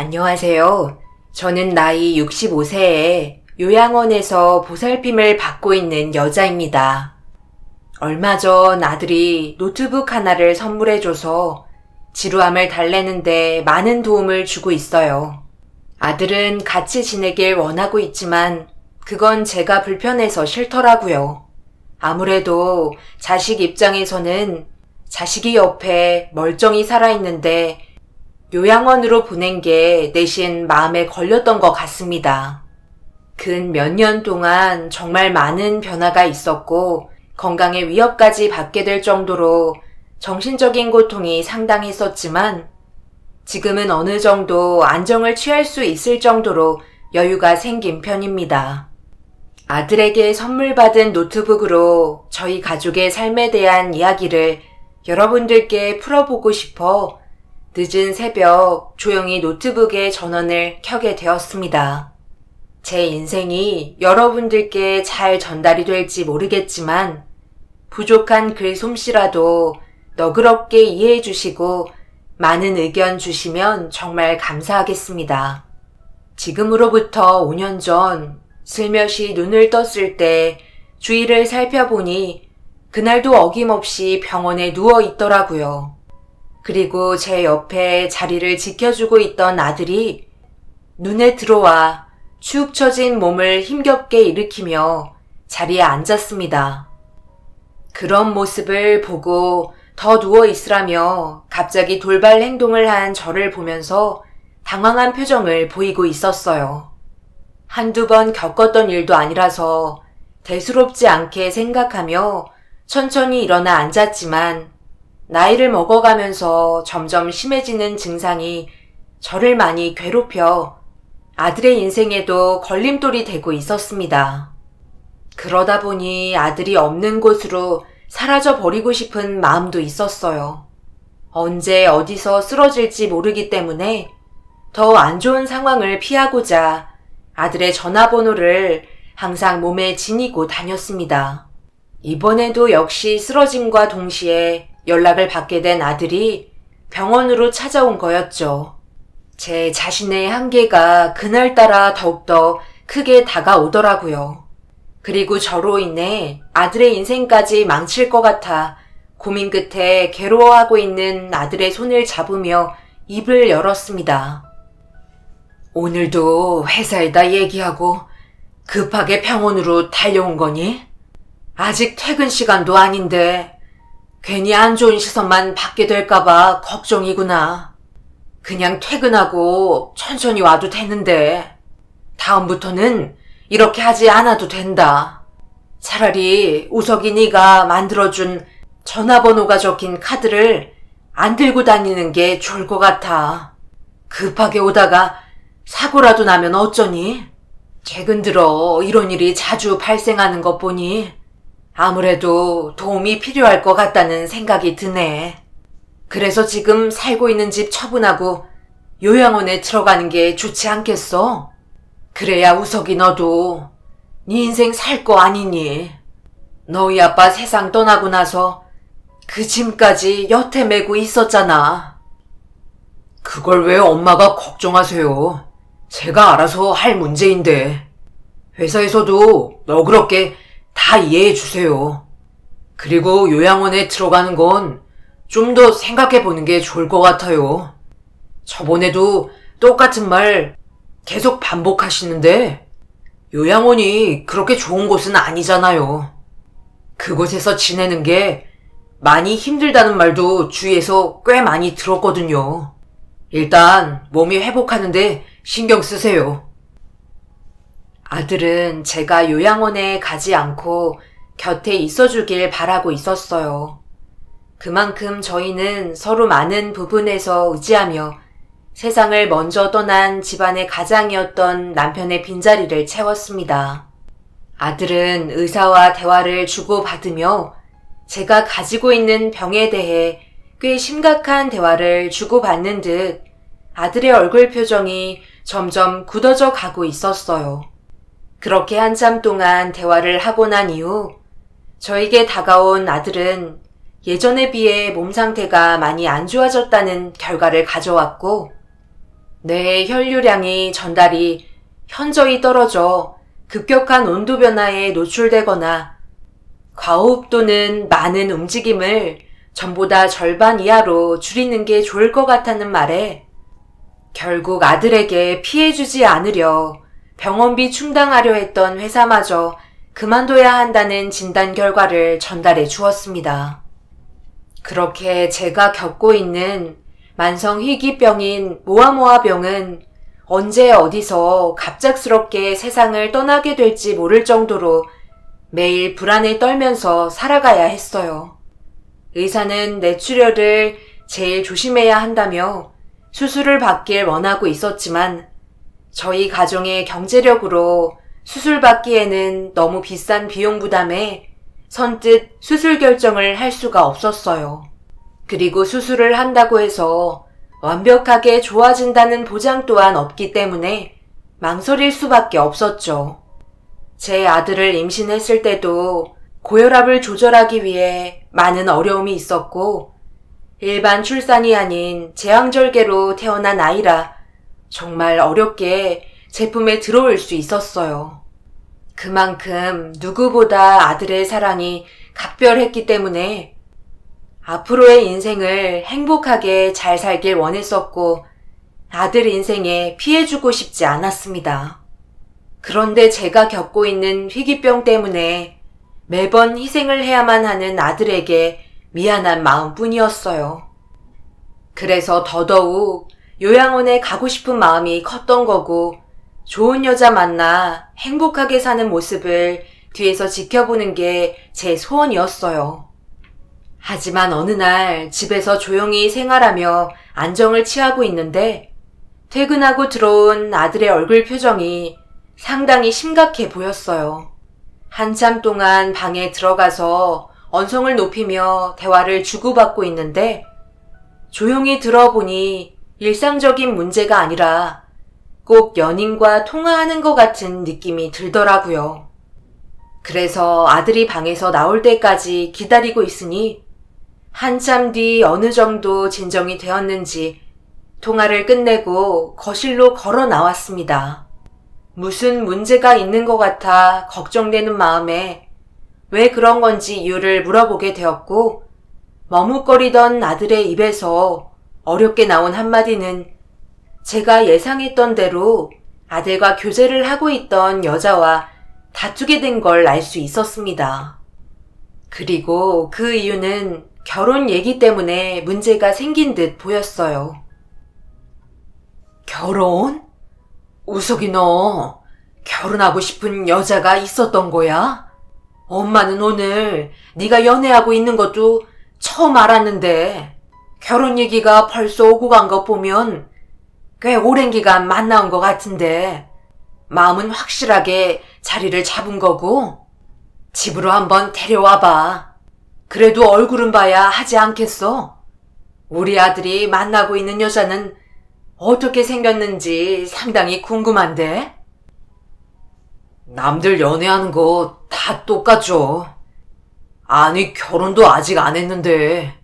안녕하세요. 저는 나이 65세에 요양원에서 보살핌을 받고 있는 여자입니다. 얼마 전 아들이 노트북 하나를 선물해줘서 지루함을 달래는데 많은 도움을 주고 있어요. 아들은 같이 지내길 원하고 있지만 그건 제가 불편해서 싫더라고요. 아무래도 자식 입장에서는 자식이 옆에 멀쩡히 살아있는데 요양원으로 보낸 게 내심 마음에 걸렸던 것 같습니다. 근 몇 년 동안 정말 많은 변화가 있었고 건강에 위협까지 받게 될 정도로 정신적인 고통이 상당했었지만 지금은 어느 정도 안정을 취할 수 있을 정도로 여유가 생긴 편입니다. 아들에게 선물 받은 노트북으로 저희 가족의 삶에 대한 이야기를 여러분들께 풀어보고 싶어 늦은 새벽 조용히 노트북에 전원을 켜게 되었습니다. 제 인생이 여러분들께 잘 전달이 될지 모르겠지만 부족한 글솜씨라도 너그럽게 이해해 주시고 많은 의견 주시면 정말 감사하겠습니다. 지금으로부터 5년 전 슬며시 눈을 떴을 때 주위를 살펴보니 그날도 어김없이 병원에 누워 있더라고요. 그리고 제 옆에 자리를 지켜주고 있던 아들이 눈에 들어와 축 처진 몸을 힘겹게 일으키며 자리에 앉았습니다. 그런 모습을 보고 더 누워 있으라며 갑자기 돌발 행동을 한 저를 보면서 당황한 표정을 보이고 있었어요. 한두 번 겪었던 일도 아니라서 대수롭지 않게 생각하며 천천히 일어나 앉았지만 나이를 먹어가면서 점점 심해지는 증상이 저를 많이 괴롭혀 아들의 인생에도 걸림돌이 되고 있었습니다. 그러다 보니 아들이 없는 곳으로 사라져 버리고 싶은 마음도 있었어요. 언제 어디서 쓰러질지 모르기 때문에 더 안 좋은 상황을 피하고자 아들의 전화번호를 항상 몸에 지니고 다녔습니다. 이번에도 역시 쓰러짐과 동시에 연락을 받게 된 아들이 병원으로 찾아온 거였죠. 제 자신의 한계가 그날따라 더욱더 크게 다가오더라고요. 그리고 저로 인해 아들의 인생까지 망칠 것 같아 고민 끝에 괴로워하고 있는 아들의 손을 잡으며 입을 열었습니다. 오늘도 회사에다 얘기하고 급하게 병원으로 달려온 거니? 아직 퇴근 시간도 아닌데 괜히 안 좋은 시선만 받게 될까봐 걱정이구나. 그냥 퇴근하고 천천히 와도 되는데 다음부터는 이렇게 하지 않아도 된다. 차라리 우석이 네가 만들어준 전화번호가 적힌 카드를 안 들고 다니는 게 좋을 것 같아. 급하게 오다가 사고라도 나면 어쩌니? 최근 들어 이런 일이 자주 발생하는 것 보니 아무래도 도움이 필요할 것 같다는 생각이 드네. 그래서 지금 살고 있는 집 처분하고 요양원에 들어가는 게 좋지 않겠어? 그래야 우석이 너도 네 인생 살 거 아니니? 너희 아빠 세상 떠나고 나서 그 짐까지 여태 메고 있었잖아. 그걸 왜 엄마가 걱정하세요? 제가 알아서 할 문제인데. 회사에서도 너그럽게 다 이해해 주세요. 그리고 요양원에 들어가는 건 좀 더 생각해 보는 게 좋을 것 같아요. 저번에도 똑같은 말 계속 반복하시는데 요양원이 그렇게 좋은 곳은 아니잖아요. 그곳에서 지내는 게 많이 힘들다는 말도 주위에서 꽤 많이 들었거든요. 일단 몸이 회복하는데 신경 쓰세요. 아들은 제가 요양원에 가지 않고 곁에 있어주길 바라고 있었어요. 그만큼 저희는 서로 많은 부분에서 의지하며 세상을 먼저 떠난 집안의 가장이었던 남편의 빈자리를 채웠습니다. 아들은 의사와 대화를 주고받으며 제가 가지고 있는 병에 대해 꽤 심각한 대화를 주고받는 듯 아들의 얼굴 표정이 점점 굳어져 가고 있었어요. 그렇게 한참 동안 대화를 하고 난 이후 저에게 다가온 아들은 예전에 비해 몸 상태가 많이 안 좋아졌다는 결과를 가져왔고 내 혈류량이 전달이 현저히 떨어져 급격한 온도 변화에 노출되거나 과호흡 또는 많은 움직임을 전보다 절반 이하로 줄이는 게 좋을 것 같다는 말에 결국 아들에게 피해주지 않으려 병원비 충당하려 했던 회사마저 그만둬야 한다는 진단 결과를 전달해 주었습니다. 그렇게 제가 겪고 있는 만성 희귀병인 모아모아병은 언제 어디서 갑작스럽게 세상을 떠나게 될지 모를 정도로 매일 불안에 떨면서 살아가야 했어요. 의사는 뇌출혈을 제일 조심해야 한다며 수술을 받길 원하고 있었지만 저희 가정의 경제력으로 수술 받기에는 너무 비싼 비용 부담에 선뜻 수술 결정을 할 수가 없었어요. 그리고 수술을 한다고 해서 완벽하게 좋아진다는 보장 또한 없기 때문에 망설일 수밖에 없었죠. 제 아들을 임신했을 때도 고혈압을 조절하기 위해 많은 어려움이 있었고 일반 출산이 아닌 제왕절개로 태어난 아이라 정말 어렵게 제품에 들어올 수 있었어요. 그만큼 누구보다 아들의 사랑이 각별했기 때문에 앞으로의 인생을 행복하게 잘 살길 원했었고 아들 인생에 피해주고 싶지 않았습니다. 그런데 제가 겪고 있는 희귀병 때문에 매번 희생을 해야만 하는 아들에게 미안한 마음뿐이었어요. 그래서 더더욱 요양원에 가고 싶은 마음이 컸던 거고 좋은 여자 만나 행복하게 사는 모습을 뒤에서 지켜보는 게 제 소원이었어요. 하지만 어느 날 집에서 조용히 생활하며 안정을 취하고 있는데 퇴근하고 들어온 아들의 얼굴 표정이 상당히 심각해 보였어요. 한참 동안 방에 들어가서 언성을 높이며 대화를 주고받고 있는데 조용히 들어보니 일상적인 문제가 아니라 꼭 연인과 통화하는 것 같은 느낌이 들더라고요. 그래서 아들이 방에서 나올 때까지 기다리고 있으니 한참 뒤 어느 정도 진정이 되었는지 통화를 끝내고 거실로 걸어 나왔습니다. 무슨 문제가 있는 것 같아 걱정되는 마음에 왜 그런 건지 이유를 물어보게 되었고 머뭇거리던 아들의 입에서 어렵게 나온 한마디는 제가 예상했던 대로 아들과 교제를 하고 있던 여자와 다투게 된 걸 알 수 있었습니다. 그리고 그 이유는 결혼 얘기 때문에 문제가 생긴 듯 보였어요. 결혼? 우석이 너 결혼하고 싶은 여자가 있었던 거야? 엄마는 오늘 네가 연애하고 있는 것도 처음 알았는데 결혼 얘기가 벌써 오고 간 것 보면 꽤 오랜 기간 만나온 것 같은데 마음은 확실하게 자리를 잡은 거고 집으로 한번 데려와봐. 그래도 얼굴은 봐야 하지 않겠어? 우리 아들이 만나고 있는 여자는 어떻게 생겼는지 상당히 궁금한데? 남들 연애하는 거 다 똑같죠. 아니 결혼도 아직 안 했는데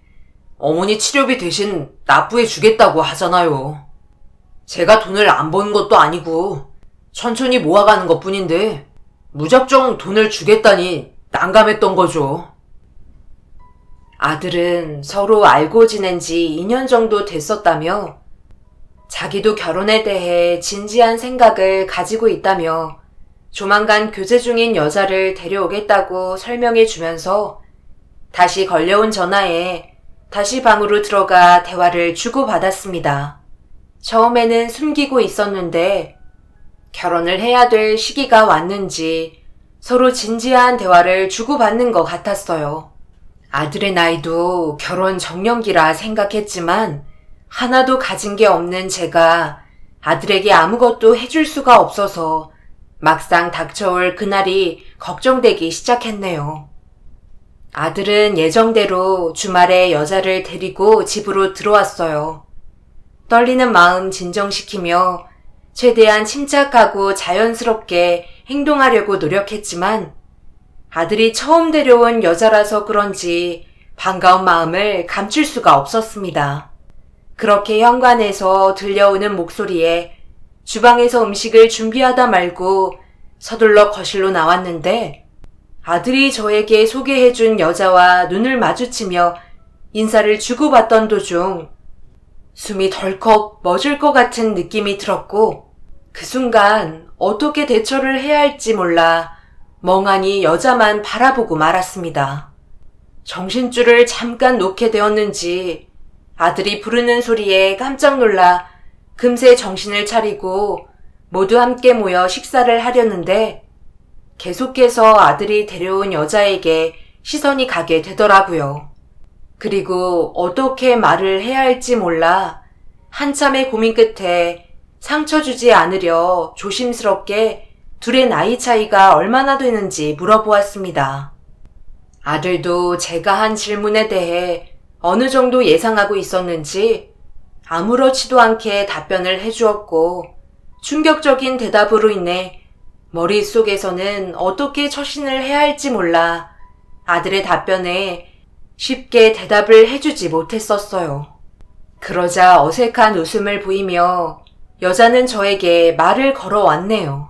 어머니 치료비 대신 납부해 주겠다고 하잖아요. 제가 돈을 안 버는 것도 아니고 천천히 모아가는 것뿐인데 무작정 돈을 주겠다니 난감했던 거죠. 아들은 서로 알고 지낸 지 2년 정도 됐었다며 자기도 결혼에 대해 진지한 생각을 가지고 있다며 조만간 교제 중인 여자를 데려오겠다고 설명해 주면서 다시 걸려온 전화에 다시 방으로 들어가 대화를 주고받았습니다. 처음에는 숨기고 있었는데 결혼을 해야 될 시기가 왔는지 서로 진지한 대화를 주고받는 것 같았어요. 아들의 나이도 결혼 정년기라 생각했지만 하나도 가진 게 없는 제가 아들에게 아무것도 해줄 수가 없어서 막상 닥쳐올 그날이 걱정되기 시작했네요. 아들은 예정대로 주말에 여자를 데리고 집으로 들어왔어요. 떨리는 마음 진정시키며 최대한 침착하고 자연스럽게 행동하려고 노력했지만 아들이 처음 데려온 여자라서 그런지 반가운 마음을 감출 수가 없었습니다. 그렇게 현관에서 들려오는 목소리에 주방에서 음식을 준비하다 말고 서둘러 거실로 나왔는데 아들이 저에게 소개해준 여자와 눈을 마주치며 인사를 주고받던 도중 숨이 덜컥 멎을 것 같은 느낌이 들었고 그 순간 어떻게 대처를 해야 할지 몰라 멍하니 여자만 바라보고 말았습니다. 정신줄을 잠깐 놓게 되었는지 아들이 부르는 소리에 깜짝 놀라 금세 정신을 차리고 모두 함께 모여 식사를 하려는데 계속해서 아들이 데려온 여자에게 시선이 가게 되더라고요. 그리고 어떻게 말을 해야 할지 몰라 한참의 고민 끝에 상처 주지 않으려 조심스럽게 둘의 나이 차이가 얼마나 되는지 물어보았습니다. 아들도 제가 한 질문에 대해 어느 정도 예상하고 있었는지 아무렇지도 않게 답변을 해주었고 충격적인 대답으로 인해 머릿속에서는 어떻게 처신을 해야 할지 몰라 아들의 답변에 쉽게 대답을 해주지 못했었어요. 그러자 어색한 웃음을 보이며 여자는 저에게 말을 걸어왔네요.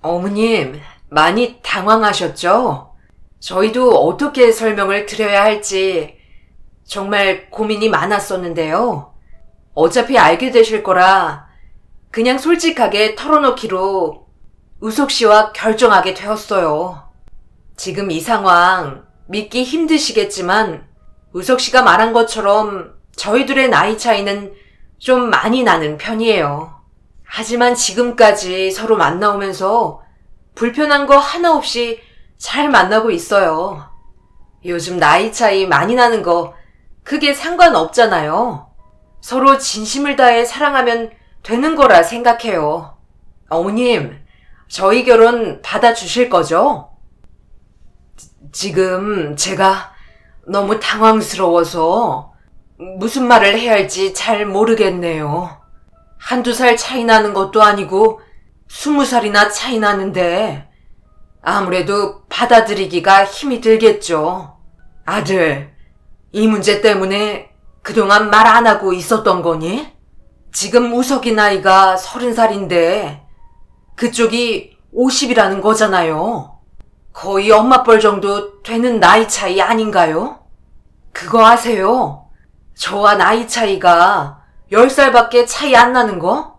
어머님, 많이 당황하셨죠? 저희도 어떻게 설명을 드려야 할지 정말 고민이 많았었는데요. 어차피 알게 되실 거라 그냥 솔직하게 털어놓기로 우석 씨와 결정하게 되었어요. 지금 이 상황 믿기 힘드시겠지만 우석 씨가 말한 것처럼 저희들의 나이 차이는 좀 많이 나는 편이에요. 하지만 지금까지 서로 만나오면서 불편한 거 하나 없이 잘 만나고 있어요. 요즘 나이 차이 많이 나는 거 크게 상관없잖아요. 서로 진심을 다해 사랑하면 되는 거라 생각해요. 어머님, 저희 결혼 받아주실 거죠? 지금 제가 너무 당황스러워서 무슨 말을 해야 할지 잘 모르겠네요. 한두 살 차이 나는 것도 아니고 20살이나 차이 나는데 아무래도 받아들이기가 힘이 들겠죠. 아들, 이 문제 때문에 그동안 말 안 하고 있었던 거니? 지금 우석이 나이가 30살인데 그쪽이 50이라는 거잖아요. 거의 엄마뻘 정도 되는 나이 차이 아닌가요? 그거 아세요? 저와 나이 차이가 10살밖에 차이 안 나는 거?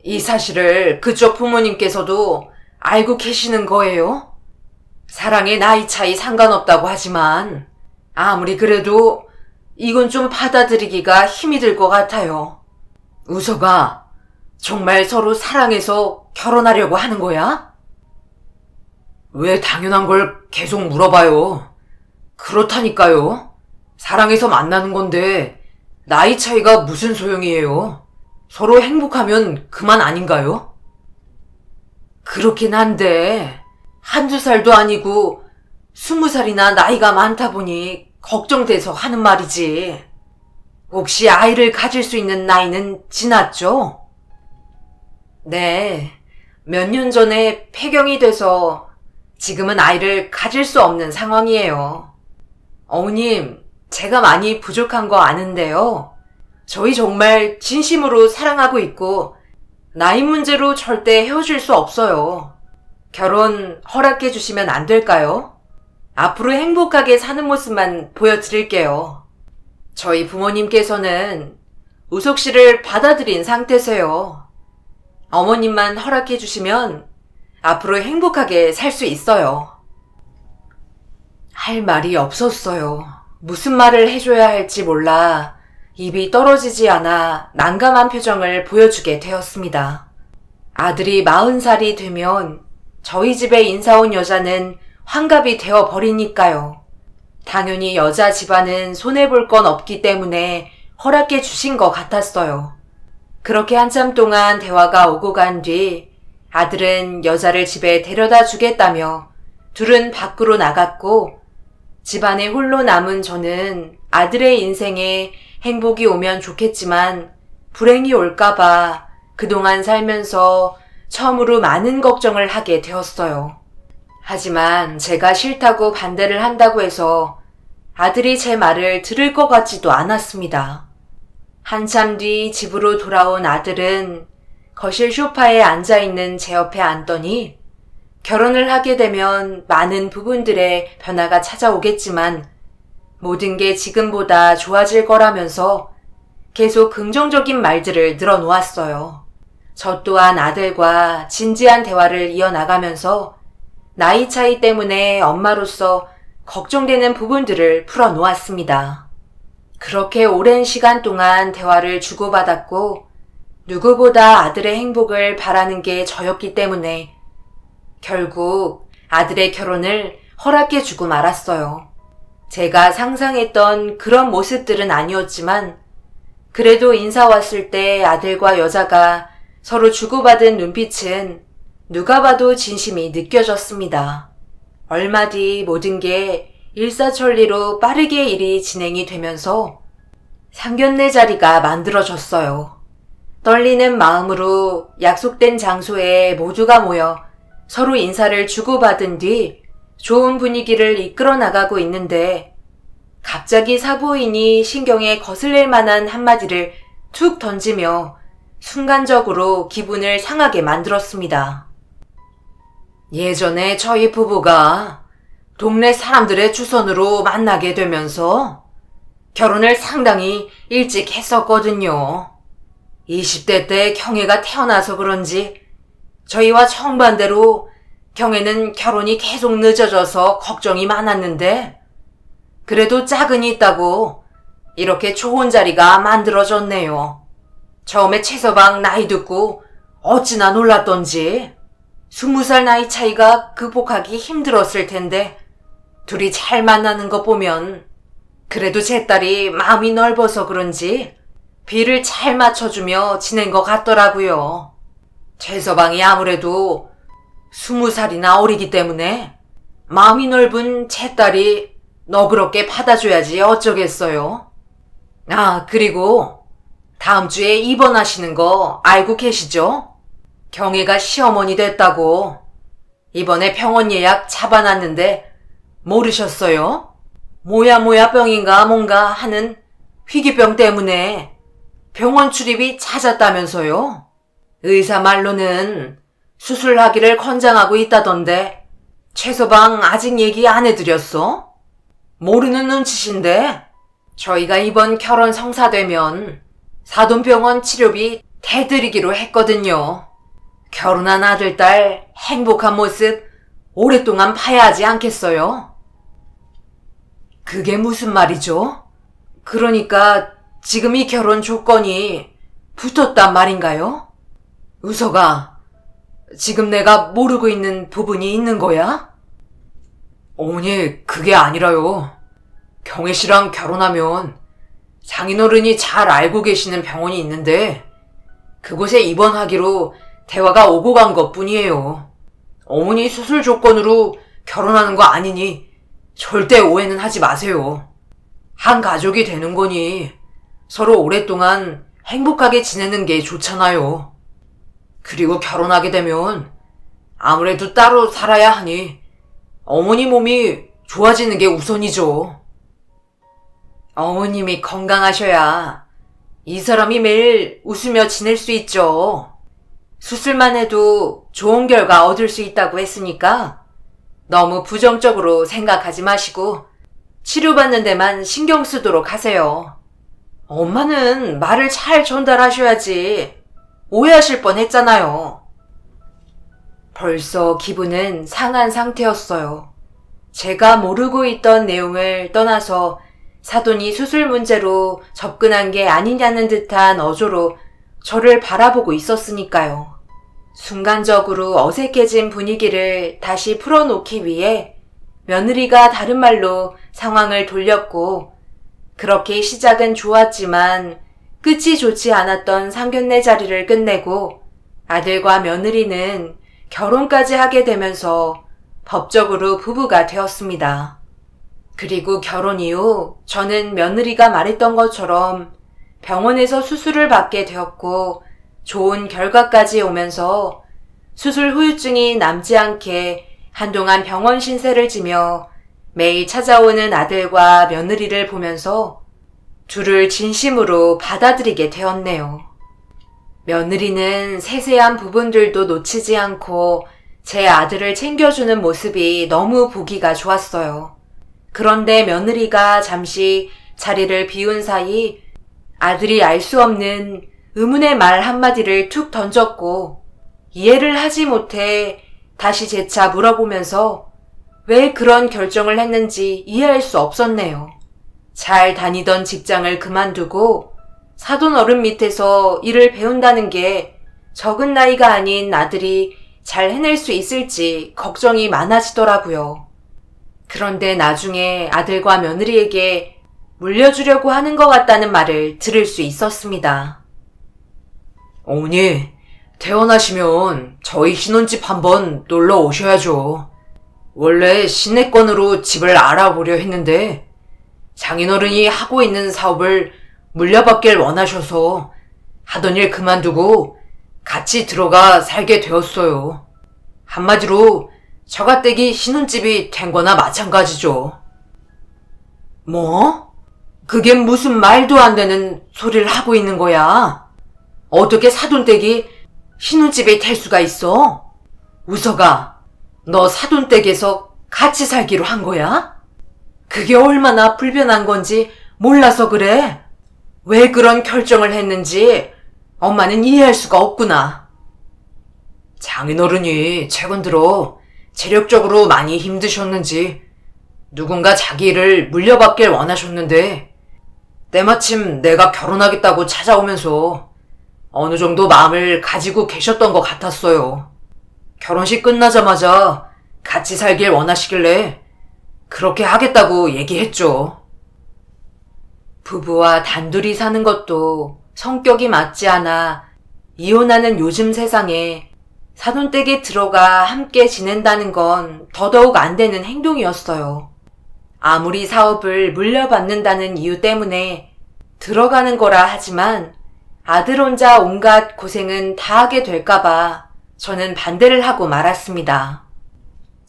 이 사실을 그쪽 부모님께서도 알고 계시는 거예요? 사랑의 나이 차이 상관없다고 하지만 아무리 그래도 이건 좀 받아들이기가 힘이 들 것 같아요. 우석아, 정말 서로 사랑해서 결혼하려고 하는 거야? 왜 당연한 걸 계속 물어봐요? 그렇다니까요. 사랑해서 만나는 건데 나이 차이가 무슨 소용이에요? 서로 행복하면 그만 아닌가요? 그렇긴 한데 한두 살도 아니고 20살이나 나이가 많다 보니 걱정돼서 하는 말이지. 혹시 아이를 가질 수 있는 나이는 지났죠? 네, 몇 년 전에 폐경이 돼서 지금은 아이를 가질 수 없는 상황이에요. 어머님, 제가 많이 부족한 거 아는데요. 저희 정말 진심으로 사랑하고 있고 나이 문제로 절대 헤어질 수 없어요. 결혼 허락해 주시면 안 될까요? 앞으로 행복하게 사는 모습만 보여드릴게요. 저희 부모님께서는 우석 씨를 받아들인 상태세요. 어머님만 허락해 주시면 앞으로 행복하게 살 수 있어요. 할 말이 없었어요. 무슨 말을 해줘야 할지 몰라 입이 떨어지지 않아 난감한 표정을 보여주게 되었습니다. 아들이 40살이 되면 저희 집에 인사 온 여자는 환갑이 되어버리니까요. 당연히 여자 집안은 손해볼 건 없기 때문에 허락해 주신 것 같았어요. 그렇게 한참 동안 대화가 오고 간 뒤 아들은 여자를 집에 데려다 주겠다며 둘은 밖으로 나갔고 집안에 홀로 남은 저는 아들의 인생에 행복이 오면 좋겠지만 불행이 올까봐 그동안 살면서 처음으로 많은 걱정을 하게 되었어요. 하지만 제가 싫다고 반대를 한다고 해서 아들이 제 말을 들을 것 같지도 않았습니다. 한참 뒤 집으로 돌아온 아들은 거실 소파에 앉아있는 제 옆에 앉더니 결혼을 하게 되면 많은 부분들의 변화가 찾아오겠지만 모든 게 지금보다 좋아질 거라면서 계속 긍정적인 말들을 늘어놓았어요. 저 또한 아들과 진지한 대화를 이어나가면서 나이 차이 때문에 엄마로서 걱정되는 부분들을 풀어놓았습니다. 그렇게 오랜 시간 동안 대화를 주고받았고 누구보다 아들의 행복을 바라는 게 저였기 때문에 결국 아들의 결혼을 허락해주고 말았어요. 제가 상상했던 그런 모습들은 아니었지만 그래도 인사 왔을 때 아들과 여자가 서로 주고받은 눈빛은 누가 봐도 진심이 느껴졌습니다. 얼마 뒤 모든 게 일사천리로 빠르게 일이 진행이 되면서 상견례 자리가 만들어졌어요. 떨리는 마음으로 약속된 장소에 모두가 모여 서로 인사를 주고받은 뒤 좋은 분위기를 이끌어 나가고 있는데 갑자기 사부인이 신경에 거슬릴 만한 한마디를 툭 던지며 순간적으로 기분을 상하게 만들었습니다. 예전에 저희 부부가 동네 사람들의 추선으로 만나게 되면서 결혼을 상당히 일찍 했었거든요. 20대 때 경애가 태어나서 그런지 저희와 정반대로 경애는 결혼이 계속 늦어져서 걱정이 많았는데 그래도 짝은 있다고 이렇게 좋은 자리가 만들어졌네요. 처음에 최서방 나이 듣고 어찌나 놀랐던지 20살 나이 차이가 극복하기 힘들었을 텐데 둘이 잘 만나는 거 보면 그래도 제 딸이 마음이 넓어서 그런지 비를 잘 맞춰주며 지낸 것 같더라고요. 최서방이 아무래도 20살이나 어리기 때문에 마음이 넓은 제 딸이 너그럽게 받아줘야지 어쩌겠어요. 아, 그리고 다음 주에 입원하시는 거 알고 계시죠? 경애가 시어머니 됐다고. 이번에 병원 예약 잡아놨는데 모르셨어요? 뭐야 병인가 뭔가 하는 희귀병 때문에 병원 출입이 잦았다면서요? 의사 말로는 수술하기를 권장하고 있다던데 최서방 아직 얘기 안 해드렸어? 모르는 눈치신데 저희가 이번 결혼 성사되면 사돈병원 치료비 대드리기로 했거든요. 결혼한 아들, 딸 행복한 모습 오랫동안 봐야 하지 않겠어요? 그게 무슨 말이죠? 그러니까 지금 이 결혼 조건이 붙었단 말인가요? 우석아, 지금 내가 모르고 있는 부분이 있는 거야? 어머니, 그게 아니라요. 경혜 씨랑 결혼하면 장인어른이 잘 알고 계시는 병원이 있는데 그곳에 입원하기로 대화가 오고 간 것뿐이에요. 어머니 수술 조건으로 결혼하는 거 아니니 절대 오해는 하지 마세요. 한 가족이 되는 거니 서로 오랫동안 행복하게 지내는 게 좋잖아요. 그리고 결혼하게 되면 아무래도 따로 살아야 하니 어머니 몸이 좋아지는 게 우선이죠. 어머님이 건강하셔야 이 사람이 매일 웃으며 지낼 수 있죠. 수술만 해도 좋은 결과 얻을 수 있다고 했으니까 너무 부정적으로 생각하지 마시고 치료받는 데만 신경 쓰도록 하세요. 엄마는 말을 잘 전달하셔야지. 오해하실 뻔했잖아요. 벌써 기분은 상한 상태였어요. 제가 모르고 있던 내용을 떠나서 사돈이 수술 문제로 접근한 게 아니냐는 듯한 어조로 저를 바라보고 있었으니까요. 순간적으로 어색해진 분위기를 다시 풀어놓기 위해 며느리가 다른 말로 상황을 돌렸고 그렇게 시작은 좋았지만 끝이 좋지 않았던 상견례 자리를 끝내고 아들과 며느리는 결혼까지 하게 되면서 법적으로 부부가 되었습니다. 그리고 결혼 이후 저는 며느리가 말했던 것처럼 병원에서 수술을 받게 되었고 좋은 결과까지 오면서 수술 후유증이 남지 않게 한동안 병원 신세를 지며 매일 찾아오는 아들과 며느리를 보면서 둘을 진심으로 받아들이게 되었네요. 며느리는 세세한 부분들도 놓치지 않고 제 아들을 챙겨주는 모습이 너무 보기가 좋았어요. 그런데 며느리가 잠시 자리를 비운 사이 아들이 알 수 없는 의문의 말 한마디를 툭 던졌고 이해를 하지 못해 다시 재차 물어보면서 왜 그런 결정을 했는지 이해할 수 없었네요. 잘 다니던 직장을 그만두고 사돈 어른 밑에서 일을 배운다는 게 적은 나이가 아닌 아들이 잘 해낼 수 있을지 걱정이 많아지더라고요. 그런데 나중에 아들과 며느리에게 물려주려고 하는 것 같다는 말을 들을 수 있었습니다. 어머니, 퇴원하시면 저희 신혼집 한번 놀러 오셔야죠. 원래 시내권으로 집을 알아보려 했는데 장인어른이 하고 있는 사업을 물려받길 원하셔서 하던 일 그만두고 같이 들어가 살게 되었어요. 한마디로 처가댁이 신혼집이 된 거나 마찬가지죠. 뭐? 그게 무슨 말도 안 되는 소리를 하고 있는 거야? 어떻게 사돈댁이 신혼집이 될 수가 있어? 우석아, 너 사돈댁에서 같이 살기로 한 거야? 그게 얼마나 불편한 건지 몰라서 그래. 왜 그런 결정을 했는지 엄마는 이해할 수가 없구나. 장인어른이 최근 들어 체력적으로 많이 힘드셨는지 누군가 자기 일을 물려받길 원하셨는데 때마침 내가 결혼하겠다고 찾아오면서 어느 정도 마음을 가지고 계셨던 것 같았어요. 결혼식 끝나자마자 같이 살길 원하시길래 그렇게 하겠다고 얘기했죠. 부부와 단둘이 사는 것도 성격이 맞지 않아 이혼하는 요즘 세상에 사돈댁에 들어가 함께 지낸다는 건 더더욱 안 되는 행동이었어요. 아무리 사업을 물려받는다는 이유 때문에 들어가는 거라 하지만 아들 혼자 온갖 고생은 다 하게 될까봐 저는 반대를 하고 말았습니다.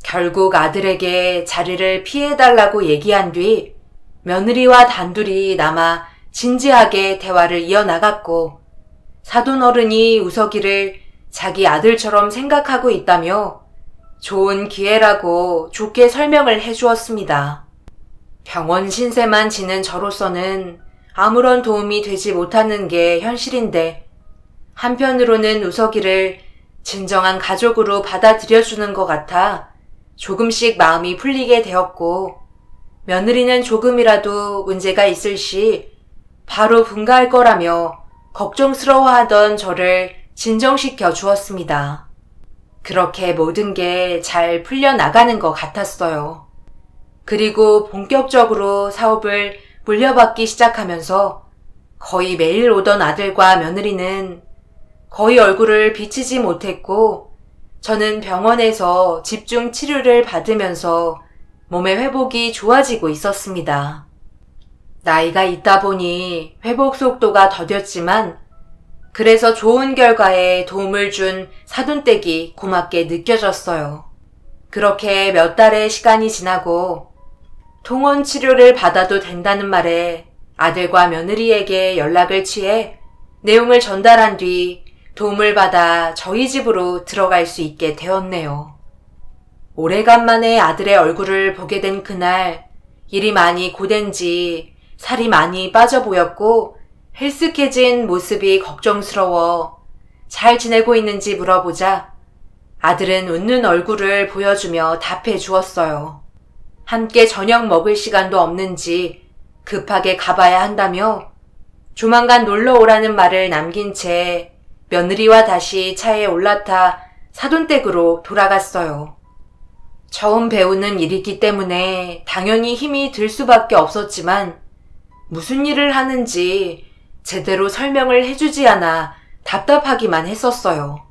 결국 아들에게 자리를 피해달라고 얘기한 뒤 며느리와 단둘이 남아 진지하게 대화를 이어나갔고 사돈 어른이 우석이를 자기 아들처럼 생각하고 있다며 좋은 기회라고 좋게 설명을 해주었습니다. 병원 신세만 지는 저로서는 아무런 도움이 되지 못하는 게 현실인데 한편으로는 우석이를 진정한 가족으로 받아들여주는 것 같아 조금씩 마음이 풀리게 되었고 며느리는 조금이라도 문제가 있을 시 바로 분가할 거라며 걱정스러워하던 저를 진정시켜 주었습니다. 그렇게 모든 게 잘 풀려나가는 것 같았어요. 그리고 본격적으로 사업을 물려받기 시작하면서 거의 매일 오던 아들과 며느리는 거의 얼굴을 비치지 못했고 저는 병원에서 집중 치료를 받으면서 몸의 회복이 좋아지고 있었습니다. 나이가 있다 보니 회복 속도가 더뎠지만 그래서 좋은 결과에 도움을 준 사돈댁이 고맙게 느껴졌어요. 그렇게 몇 달의 시간이 지나고 통원 치료를 받아도 된다는 말에 아들과 며느리에게 연락을 취해 내용을 전달한 뒤 도움을 받아 저희 집으로 들어갈 수 있게 되었네요. 오래간만에 아들의 얼굴을 보게 된 그날 일이 많이 고된지 살이 많이 빠져 보였고 헬쓱해진 모습이 걱정스러워 잘 지내고 있는지 물어보자 아들은 웃는 얼굴을 보여주며 답해 주었어요. 함께 저녁 먹을 시간도 없는지 급하게 가봐야 한다며 조만간 놀러 오라는 말을 남긴 채 며느리와 다시 차에 올라타 사돈댁으로 돌아갔어요. 처음 배우는 일이기 때문에 당연히 힘이 들 수밖에 없었지만 무슨 일을 하는지 제대로 설명을 해주지 않아 답답하기만 했었어요.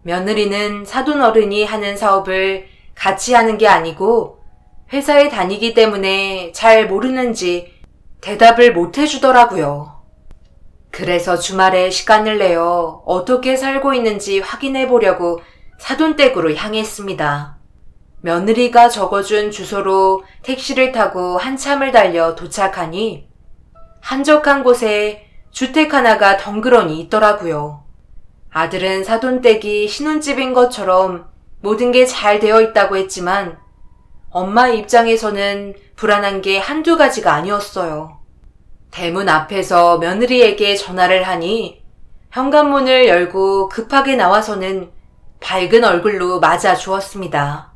며느리는 사돈 어른이 하는 사업을 같이 하는 게 아니고 회사에 다니기 때문에 잘 모르는지 대답을 못 해주더라고요. 그래서 주말에 시간을 내어 어떻게 살고 있는지 확인해 보려고 사돈댁으로 향했습니다. 며느리가 적어준 주소로 택시를 타고 한참을 달려 도착하니 한적한 곳에 주택 하나가 덩그러니 있더라고요. 아들은 사돈댁이 신혼집인 것처럼 모든 게 잘 되어 있다고 했지만 엄마 입장에서는 불안한 게 한두 가지가 아니었어요. 대문 앞에서 며느리에게 전화를 하니 현관문을 열고 급하게 나와서는 밝은 얼굴로 맞아 주었습니다.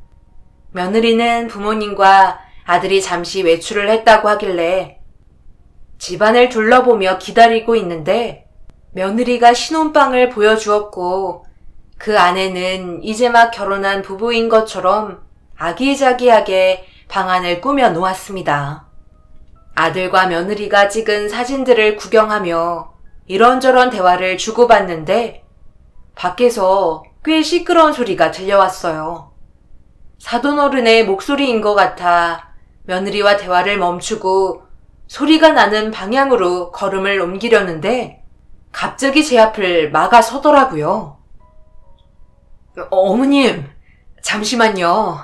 며느리는 부모님과 아들이 잠시 외출을 했다고 하길래 집안을 둘러보며 기다리고 있는데 며느리가 신혼방을 보여주었고 그 안에는 이제 막 결혼한 부부인 것처럼 아기자기하게 방안을 꾸며 놓았습니다. 아들과 며느리가 찍은 사진들을 구경하며 이런저런 대화를 주고받는데 밖에서 꽤 시끄러운 소리가 들려왔어요. 사돈어른의 목소리인 것 같아 며느리와 대화를 멈추고 소리가 나는 방향으로 걸음을 옮기려는데 갑자기 제 앞을 막아서더라고요. 어머님, 잠시만요.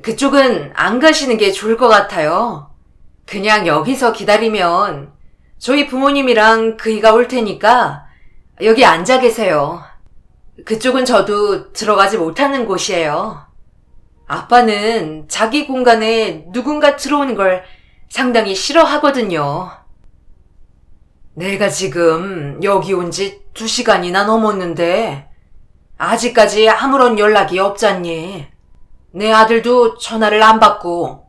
그쪽은 안 가시는 게 좋을 것 같아요. 그냥 여기서 기다리면 저희 부모님이랑 그이가 올 테니까 여기 앉아 계세요. 그쪽은 저도 들어가지 못하는 곳이에요. 아빠는 자기 공간에 누군가 들어오는 걸 상당히 싫어하거든요. 내가 지금 여기 온 지 2시간이나 넘었는데 아직까지 아무런 연락이 없잖니. 내 아들도 전화를 안 받고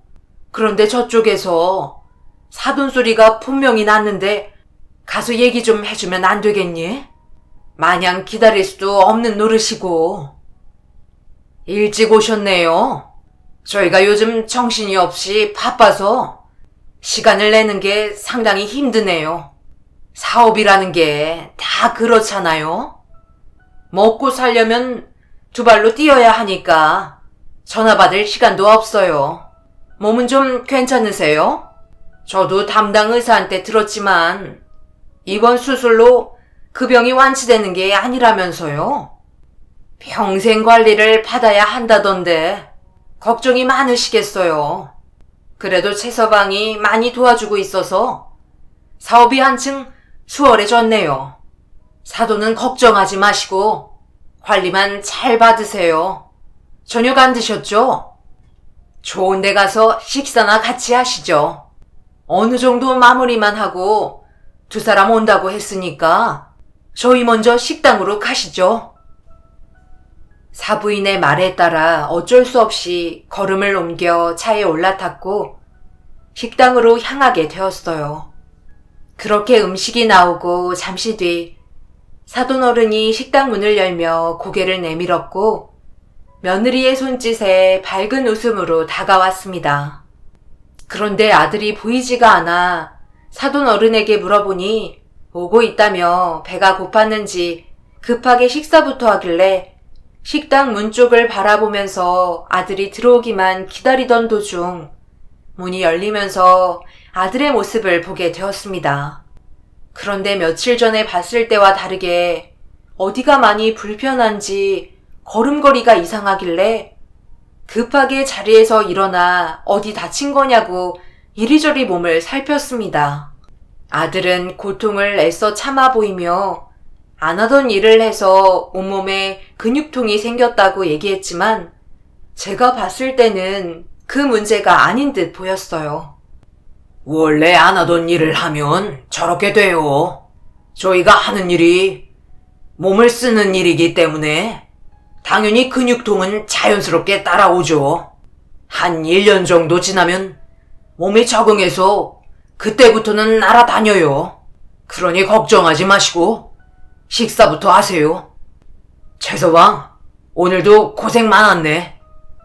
그런데 저쪽에서 사돈 소리가 분명히 났는데 가서 얘기 좀 해주면 안 되겠니? 마냥 기다릴 수도 없는 노릇이고. 일찍 오셨네요. 저희가 요즘 정신이 없이 바빠서 시간을 내는 게 상당히 힘드네요. 사업이라는 게 다 그렇잖아요. 먹고 살려면 2발로 뛰어야 하니까 전화 받을 시간도 없어요. 몸은 좀 괜찮으세요? 저도 담당 의사한테 들었지만 이번 수술로 그 병이 완치되는 게 아니라면서요. 평생 관리를 받아야 한다던데 걱정이 많으시겠어요. 그래도 최서방이 많이 도와주고 있어서 사업이 한층 수월해졌네요. 사돈은 걱정하지 마시고 관리만 잘 받으세요. 저녁 안 드셨죠? 좋은 데 가서 식사나 같이 하시죠. 어느 정도 마무리만 하고 2 사람 온다고 했으니까 저희 먼저 식당으로 가시죠. 사부인의 말에 따라 어쩔 수 없이 걸음을 옮겨 차에 올라탔고 식당으로 향하게 되었어요. 그렇게 음식이 나오고 잠시 뒤 사돈어른이 식당 문을 열며 고개를 내밀었고 며느리의 손짓에 밝은 웃음으로 다가왔습니다. 그런데 아들이 보이지가 않아 사돈어른에게 물어보니 오고 있다며 배가 고팠는지 급하게 식사부터 하길래 식당 문 쪽을 바라보면서 아들이 들어오기만 기다리던 도중 문이 열리면서 아들의 모습을 보게 되었습니다. 그런데 며칠 전에 봤을 때와 다르게 어디가 많이 불편한지 걸음걸이가 이상하길래 급하게 자리에서 일어나 어디 다친 거냐고 이리저리 몸을 살폈습니다. 아들은 고통을 애써 참아 보이며 안 하던 일을 해서 온몸에 근육통이 생겼다고 얘기했지만 제가 봤을 때는 그 문제가 아닌 듯 보였어요. 원래 안 하던 일을 하면 저렇게 돼요. 저희가 하는 일이 몸을 쓰는 일이기 때문에 당연히 근육통은 자연스럽게 따라오죠. 한 1년 정도 지나면 몸이 적응해서 그때부터는 날아다녀요. 그러니 걱정하지 마시고 식사부터 하세요. 최서방, 오늘도 고생 많았네.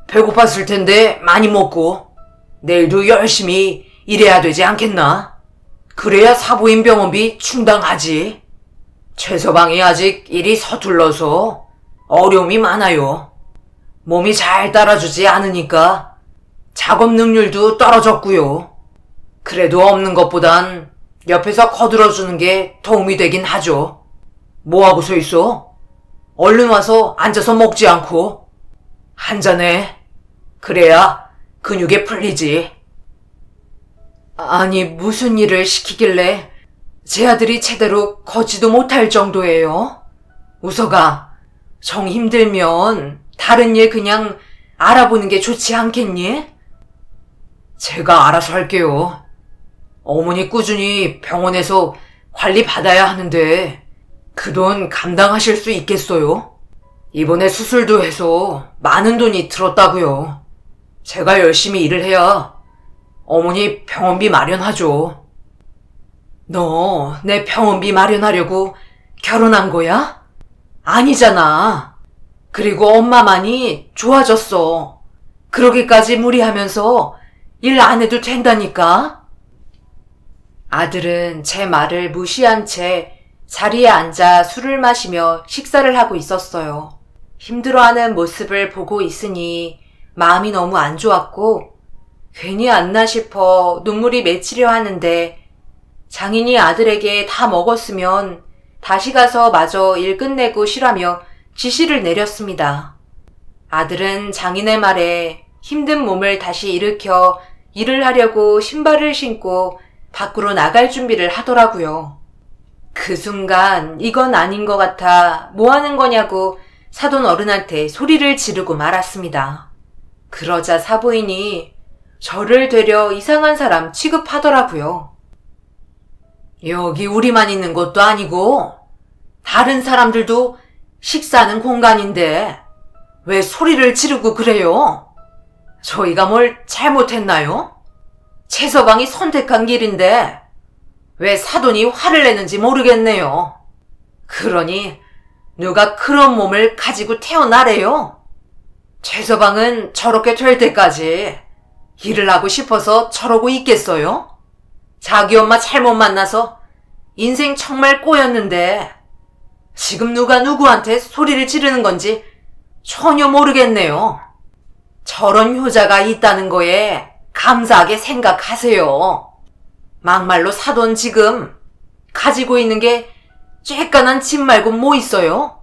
배고팠을 텐데 많이 먹고 내일도 열심히 일해야 되지 않겠나? 그래야 사부인 병원비 충당하지. 최서방이 아직 일이 서툴러서 어려움이 많아요. 몸이 잘 따라주지 않으니까 작업 능률도 떨어졌고요. 그래도 없는 것보단 옆에서 거들어주는 게 도움이 되긴 하죠. 뭐하고 서 있어? 얼른 와서 앉아서 먹지 않고 한 잔해. 그래야 근육에 풀리지. 아니, 무슨 일을 시키길래 제 아들이 제대로 걷지도 못할 정도예요? 우서가, 정 힘들면 다른 일 그냥 알아보는 게 좋지 않겠니? 제가 알아서 할게요. 어머니 꾸준히 병원에서 관리 받아야 하는데 그 돈 감당하실 수 있겠어요? 이번에 수술도 해서 많은 돈이 들었다고요. 제가 열심히 일을 해야 어머니 병원비 마련하죠. 너 내 병원비 마련하려고 결혼한 거야? 아니잖아. 그리고 엄마만이 좋아졌어. 그러기까지 무리하면서 일 안 해도 된다니까? 아들은 제 말을 무시한 채 자리에 앉아 술을 마시며 식사를 하고 있었어요. 힘들어하는 모습을 보고 있으니 마음이 너무 안 좋았고 괜히 안나 싶어 눈물이 맺히려 하는데 장인이 아들에게 다 먹었으면 다시 가서 마저 일 끝내고 쉬라며 지시를 내렸습니다. 아들은 장인의 말에 힘든 몸을 다시 일으켜 일을 하려고 신발을 신고 밖으로 나갈 준비를 하더라고요. 그 순간 이건 아닌 것 같아 뭐 하는 거냐고 사돈 어른한테 소리를 지르고 말았습니다. 그러자 사부인이 저를 되려 이상한 사람 취급하더라고요. 여기 우리만 있는 것도 아니고 다른 사람들도 식사하는 공간인데 왜 소리를 지르고 그래요? 저희가 뭘 잘못했나요? 최서방이 선택한 길인데 왜 사돈이 화를 내는지 모르겠네요. 그러니 누가 그런 몸을 가지고 태어나래요? 최서방은 저렇게 될 때까지 일을 하고 싶어서 저러고 있겠어요? 자기 엄마 잘못 만나서 인생 정말 꼬였는데 지금 누가 누구한테 소리를 지르는 건지 전혀 모르겠네요. 저런 효자가 있다는 거에 감사하게 생각하세요. 막말로 사돈 지금 가지고 있는 게 쬐깐한 집 말고 뭐 있어요?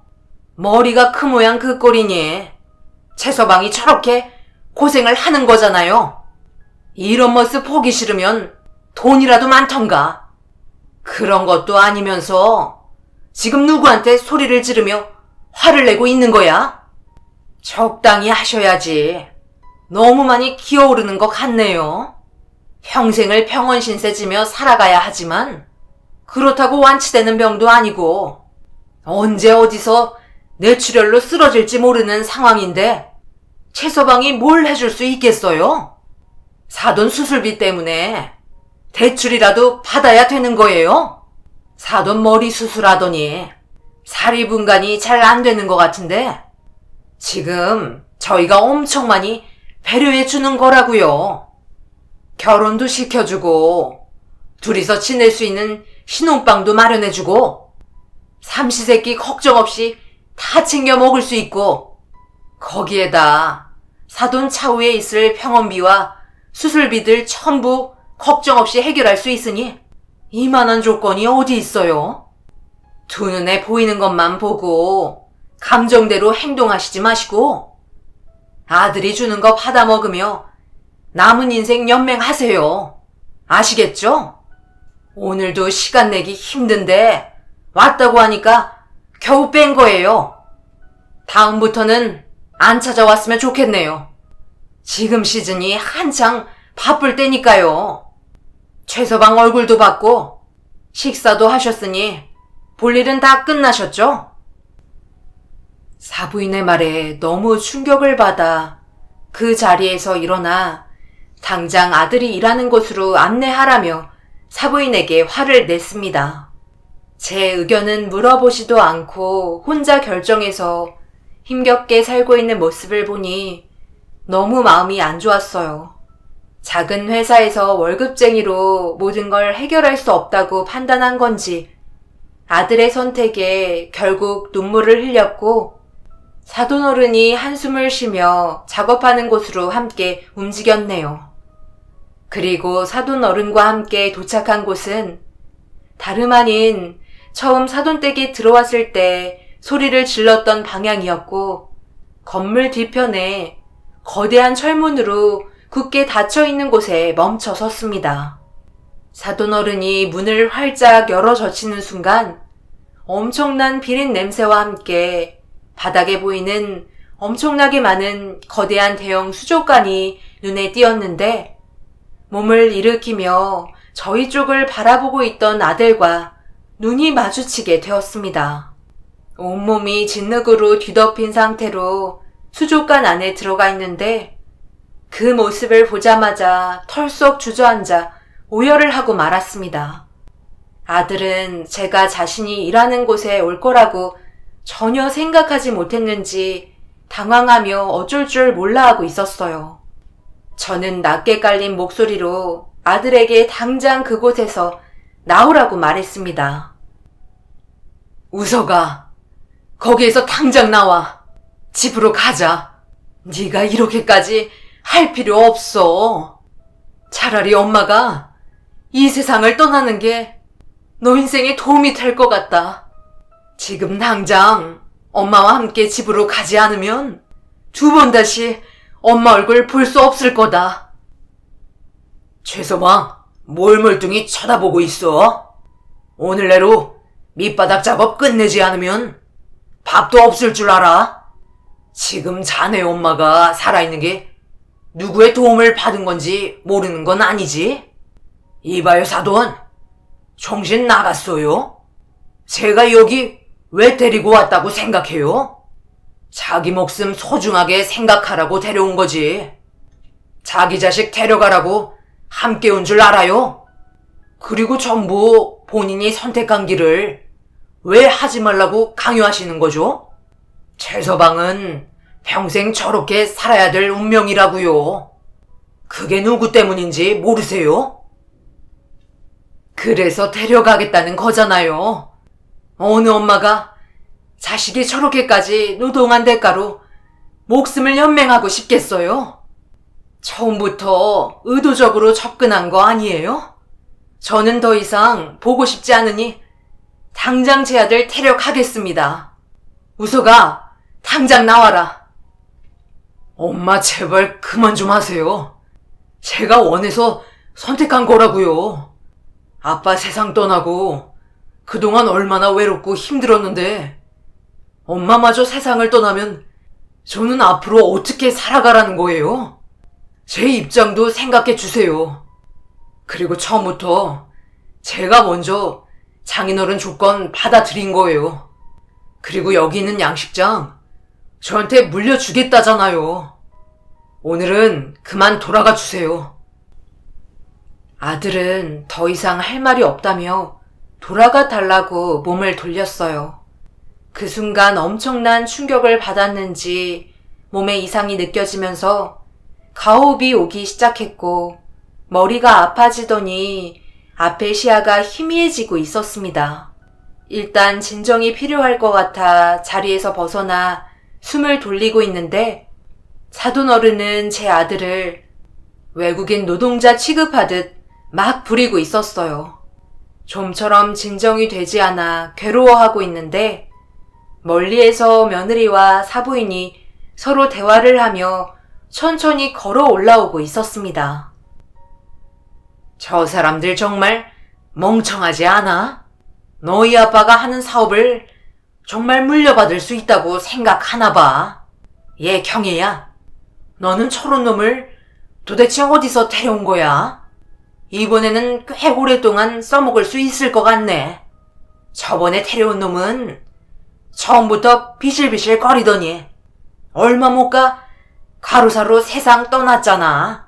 머리가 그 모양 그 꼴이니 최서방이 저렇게 고생을 하는 거잖아요. 이런 모습 보기 싫으면 돈이라도 많던가. 그런 것도 아니면서 지금 누구한테 소리를 지르며 화를 내고 있는 거야? 적당히 하셔야지. 너무 많이 기어오르는 것 같네요. 평생을 병원 신세 지며 살아가야 하지만 그렇다고 완치되는 병도 아니고 언제 어디서 뇌출혈로 쓰러질지 모르는 상황인데 최서방이 뭘 해줄 수 있겠어요? 사돈 수술비 때문에 대출이라도 받아야 되는 거예요? 사돈 머리 수술하더니 사리분간이 잘 안 되는 것 같은데 지금 저희가 엄청 많이 배려해 주는 거라고요. 결혼도 시켜주고 둘이서 지낼 수 있는 신혼방도 마련해주고 삼시세끼 걱정 없이 다 챙겨 먹을 수 있고 거기에다 사돈 차후에 있을 병원비와 수술비들 전부 걱정 없이 해결할 수 있으니 이만한 조건이 어디 있어요? 두 눈에 보이는 것만 보고 감정대로 행동하시지 마시고 아들이 주는 거 받아먹으며 남은 인생 연맹하세요. 아시겠죠? 오늘도 시간 내기 힘든데 왔다고 하니까 겨우 뺀 거예요. 다음부터는 안 찾아왔으면 좋겠네요. 지금 시즌이 한창 바쁠 때니까요. 최서방 얼굴도 봤고 식사도 하셨으니 볼 일은 다 끝나셨죠? 사부인의 말에 너무 충격을 받아 그 자리에서 일어나 당장 아들이 일하는 곳으로 안내하라며 사부인에게 화를 냈습니다. 제 의견은 물어보지도 않고 혼자 결정해서 힘겹게 살고 있는 모습을 보니 너무 마음이 안 좋았어요. 작은 회사에서 월급쟁이로 모든 걸 해결할 수 없다고 판단한 건지 아들의 선택에 결국 눈물을 흘렸고 사돈어른이 한숨을 쉬며 작업하는 곳으로 함께 움직였네요. 그리고 사돈어른과 함께 도착한 곳은 다름 아닌 처음 사돈댁에 들어왔을 때 소리를 질렀던 방향이었고 건물 뒤편에 거대한 철문으로 굳게 닫혀있는 곳에 멈춰 섰습니다. 사돈어른이 문을 활짝 열어 젖히는 순간 엄청난 비린 냄새와 함께 바닥에 보이는 엄청나게 많은 거대한 대형 수족관이 눈에 띄었는데 몸을 일으키며 저희 쪽을 바라보고 있던 아들과 눈이 마주치게 되었습니다. 온몸이 진흙으로 뒤덮인 상태로 수족관 안에 들어가 있는데 그 모습을 보자마자 털썩 주저앉아 오열을 하고 말았습니다. 아들은 제가 자신이 일하는 곳에 올 거라고 전혀 생각하지 못했는지 당황하며 어쩔 줄 몰라 하고 있었어요. 저는 낮게 깔린 목소리로 아들에게 당장 그곳에서 나오라고 말했습니다. 우석아, 거기에서 당장 나와. 집으로 가자. 네가 이렇게까지 할 필요 없어. 차라리 엄마가 이 세상을 떠나는 게 너 인생에 도움이 될 것 같다. 지금 당장 엄마와 함께 집으로 가지 않으면 두 번 다시 엄마 얼굴 볼 수 없을 거다. 최서방, 뭘 멀뚱히 쳐다보고 있어? 오늘 내로 밑바닥 작업 끝내지 않으면 밥도 없을 줄 알아? 지금 자네 엄마가 살아있는 게 누구의 도움을 받은 건지 모르는 건 아니지? 이봐요, 사돈. 정신 나갔어요? 제가 여기 왜 데리고 왔다고 생각해요? 자기 목숨 소중하게 생각하라고 데려온 거지. 자기 자식 데려가라고 함께 온 줄 알아요? 그리고 전부 본인이 선택한 길을 왜 하지 말라고 강요하시는 거죠? 최서방은 평생 저렇게 살아야 될 운명이라고요. 그게 누구 때문인지 모르세요? 그래서 데려가겠다는 거잖아요. 어느 엄마가 자식이 저렇게까지 노동한 대가로 목숨을 연맹하고 싶겠어요? 처음부터 의도적으로 접근한 거 아니에요? 저는 더 이상 보고 싶지 않으니 당장 제 아들 데려가겠습니다. 우석아, 당장 나와라. 엄마 제발 그만 좀 하세요. 제가 원해서 선택한 거라고요. 아빠 세상 떠나고 그동안 얼마나 외롭고 힘들었는데 엄마마저 세상을 떠나면 저는 앞으로 어떻게 살아가라는 거예요? 제 입장도 생각해 주세요. 그리고 처음부터 제가 먼저 장인어른 조건 받아들인 거예요. 그리고 여기 있는 양식장 저한테 물려주겠다잖아요. 오늘은 그만 돌아가 주세요. 아들은 더 이상 할 말이 없다며 돌아가 달라고 몸을 돌렸어요. 그 순간 엄청난 충격을 받았는지 몸에 이상이 느껴지면서 가호흡이 오기 시작했고 머리가 아파지더니 앞에 시야가 희미해지고 있었습니다. 일단 진정이 필요할 것 같아 자리에서 벗어나 숨을 돌리고 있는데 사돈어른은 제 아들을 외국인 노동자 취급하듯 막 부리고 있었어요. 좀처럼 진정이 되지 않아 괴로워하고 있는데 멀리에서 며느리와 사부인이 서로 대화를 하며 천천히 걸어 올라오고 있었습니다. 저 사람들 정말 멍청하지 않아? 너희 아빠가 하는 사업을 정말 물려받을 수 있다고 생각하나 봐. 얘 경혜야, 너는 저런 놈을 도대체 어디서 데려온 거야? 이번에는 꽤 오랫동안 써먹을 수 있을 것 같네. 저번에 데려온 놈은 처음부터 비실비실 거리더니 얼마 못 가 가로사로 세상 떠났잖아.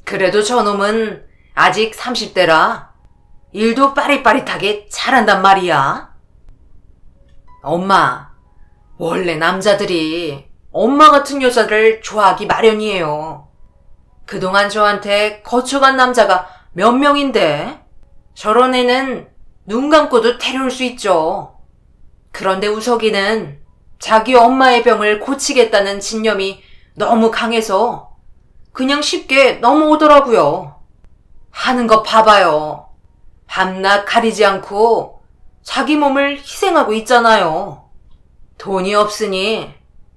그래도 저놈은 아직 30대라 일도 빠릿빠릿하게 잘한단 말이야. 엄마, 원래 남자들이 엄마 같은 여자를 좋아하기 마련이에요. 그동안 저한테 거쳐간 남자가 몇 명인데 저런 애는 눈 감고도 데려올 수 있죠. 그런데 우석이는 자기 엄마의 병을 고치겠다는 진념이 너무 강해서 그냥 쉽게 넘어오더라고요. 하는 거 봐봐요. 밤낮 가리지 않고 자기 몸을 희생하고 있잖아요. 돈이 없으니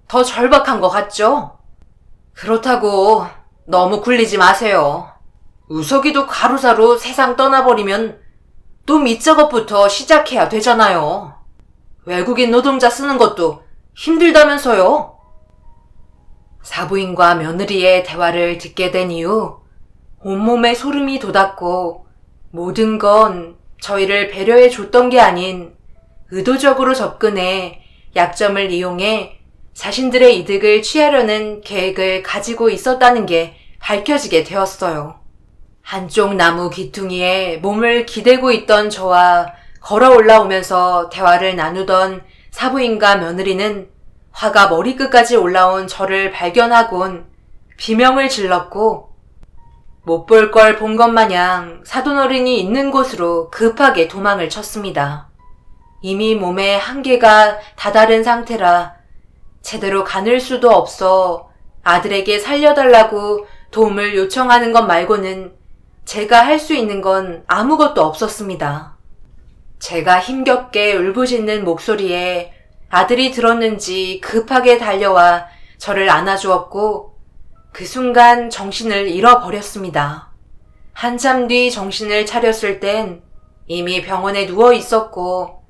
더 절박한 것 같죠? 그렇다고 너무 굴리지 마세요. 우석이도 가로사로 세상 떠나버리면 또 밑작업부터 시작해야 되잖아요. 외국인 노동자 쓰는 것도 힘들다면서요. 사부인과 며느리의 대화를 듣게 된 이후 온몸에 소름이 돋았고 모든 건 저희를 배려해 줬던 게 아닌 의도적으로 접근해 약점을 이용해 자신들의 이득을 취하려는 계획을 가지고 있었다는 게 밝혀지게 되었어요. 한쪽 나무 귀퉁이에 몸을 기대고 있던 저와 걸어 올라오면서 대화를 나누던 사부인과 며느리는 화가 머리끝까지 올라온 저를 발견하곤 비명을 질렀고 못 볼 걸 본 것 마냥 사돈어른이 있는 곳으로 급하게 도망을 쳤습니다. 이미 몸에 한계가 다다른 상태라 제대로 가눌 수도 없어 아들에게 살려달라고 도움을 요청하는 것 말고는 제가 할 수 있는 건 아무것도 없었습니다. 제가 힘겹게 울부짖는 목소리에 아들이 들었는지 급하게 달려와 저를 안아주었고 그 순간 정신을 잃어버렸습니다. 한참 뒤 정신을 차렸을 땐 이미 병원에 누워 있었고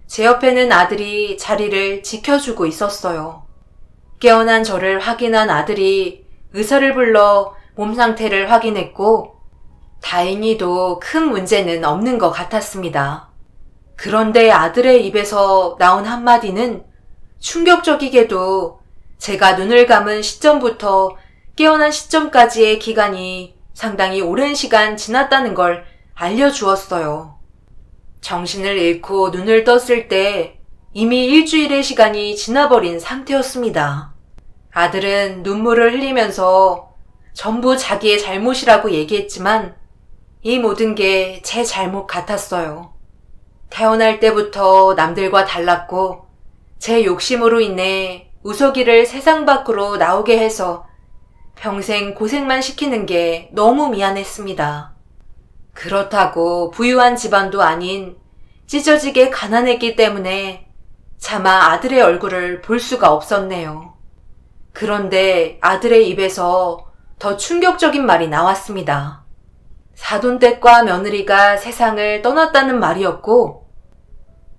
제 옆에는 아들이 자리를 지켜주고 있었어요. 깨어난 저를 확인한 아들이 의사를 불러 몸 상태를 확인했고 다행히도 큰 문제는 없는 것 같았습니다. 그런데 아들의 입에서 나온 한마디는 충격적이게도 제가 눈을 감은 시점부터 깨어난 시점까지의 기간이 상당히 오랜 시간 지났다는 걸 알려주었어요. 정신을 잃고 눈을 떴을 때 이미 일주일의 시간이 지나버린 상태였습니다. 아들은 눈물을 흘리면서 전부 자기의 잘못이라고 얘기했지만 이 모든 게 제 잘못 같았어요. 태어날 때부터 남들과 달랐고 제 욕심으로 인해 우석이를 세상 밖으로 나오게 해서 평생 고생만 시키는 게 너무 미안했습니다. 그렇다고 부유한 집안도 아닌 찢어지게 가난했기 때문에 차마 아들의 얼굴을 볼 수가 없었네요. 그런데 아들의 입에서 더 충격적인 말이 나왔습니다. 사돈댁과 며느리가 세상을 떠났다는 말이었고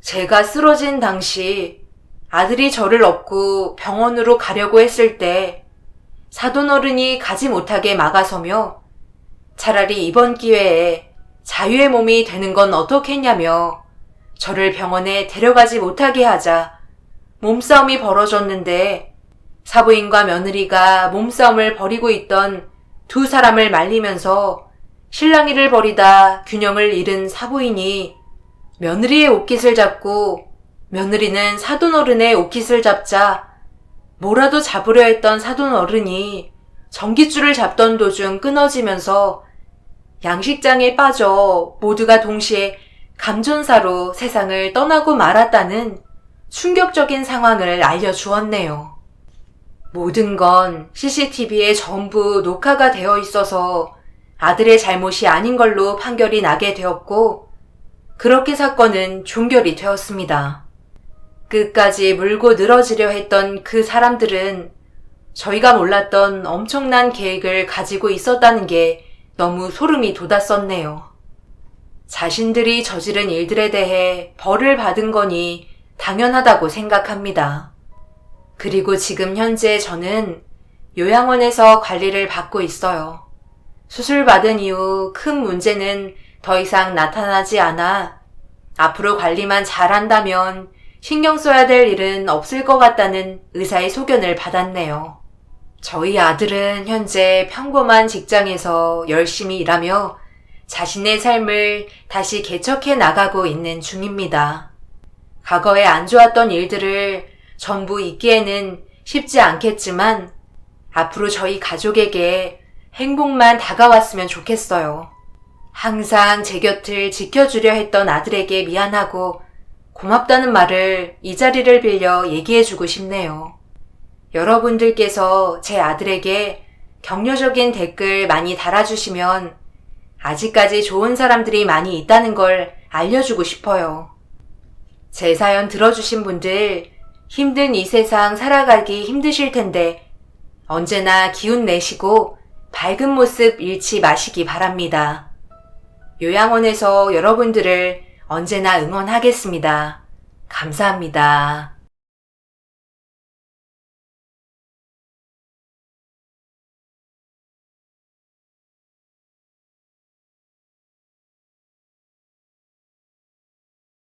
제가 쓰러진 당시 아들이 저를 업고 병원으로 가려고 했을 때 사돈어른이 가지 못하게 막아서며 차라리 이번 기회에 자유의 몸이 되는 건 어떻겠냐며 저를 병원에 데려가지 못하게 하자 몸싸움이 벌어졌는데 사부인과 며느리가 몸싸움을 벌이고 있던 두 사람을 말리면서 실랑이를 벌이다 균형을 잃은 사부인이 며느리의 옷깃을 잡고 며느리는 사돈어른의 옷깃을 잡자 뭐라도 잡으려 했던 사돈어른이 전깃줄을 잡던 도중 끊어지면서 양식장에 빠져 모두가 동시에 감전사로 세상을 떠나고 말았다는 충격적인 상황을 알려주었네요. 모든 건 CCTV에 전부 녹화가 되어 있어서 아들의 잘못이 아닌 걸로 판결이 나게 되었고 그렇게 사건은 종결이 되었습니다. 끝까지 물고 늘어지려 했던 그 사람들은 저희가 몰랐던 엄청난 계획을 가지고 있었다는 게 너무 소름이 돋았었네요. 자신들이 저지른 일들에 대해 벌을 받은 거니 당연하다고 생각합니다. 그리고 지금 현재 저는 요양원에서 관리를 받고 있어요. 수술받은 이후 큰 문제는 더 이상 나타나지 않아 앞으로 관리만 잘한다면 신경 써야 될 일은 없을 것 같다는 의사의 소견을 받았네요. 저희 아들은 현재 평범한 직장에서 열심히 일하며 자신의 삶을 다시 개척해 나가고 있는 중입니다. 과거에 안 좋았던 일들을 전부 잊기에는 쉽지 않겠지만 앞으로 저희 가족에게 행복만 다가왔으면 좋겠어요. 항상 제 곁을 지켜주려 했던 아들에게 미안하고 고맙다는 말을 이 자리를 빌려 얘기해주고 싶네요. 여러분들께서 제 아들에게 격려적인 댓글 많이 달아주시면 아직까지 좋은 사람들이 많이 있다는 걸 알려주고 싶어요. 제 사연 들어주신 분들 힘든 이 세상 살아가기 힘드실 텐데 언제나 기운 내시고 밝은 모습 잃지 마시기 바랍니다. 요양원에서 여러분들을 언제나 응원하겠습니다. 감사합니다.